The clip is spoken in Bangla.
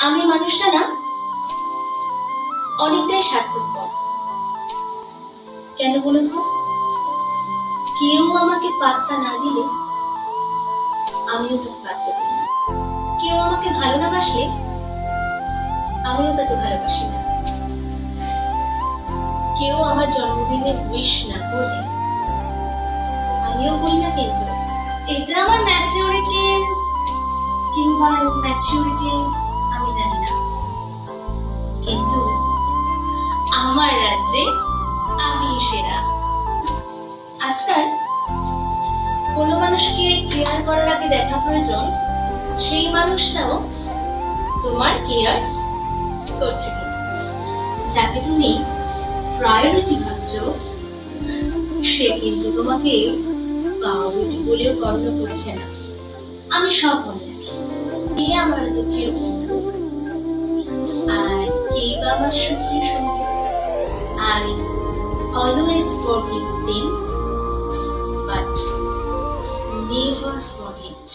আমি মানুষটা না অনেকটাই স্বার্থপর। কেন বলুন তো? কেউ আমাকে পাত্তা না দিলে আমিও তাকে পাত্তা দিই না। কেউ আমাকে ভালো না বাসলে আমিও তাকে ভালোবাসি না। কেউ আমার জন্মদিনে উইশ না করলে আমিও বলি না। কিন্তু এটা আমার ম্যাচিউরিটি কিংবা ম্যাচিউরিটি আমি জানি না, কিন্তু আমার রাজ্যে আমি সেরা। আজকাল কোনো মানুষকে কেয়ার করার আগে দেখা প্রয়োজন সেই মানুষটাও তোমার কেয়ার করছে কিনা। যাকে তুমি প্রায়োরিটি ভাবছো সে কিন্তু তোমাকে প্রায়োরিটি বলেও গণ্য করছে না। আমি সব মনে রাখি, কে আমার দুঃখের বন্ধু আর কে বা আমার সুখের সঙ্গী। I always forgive them, but never forget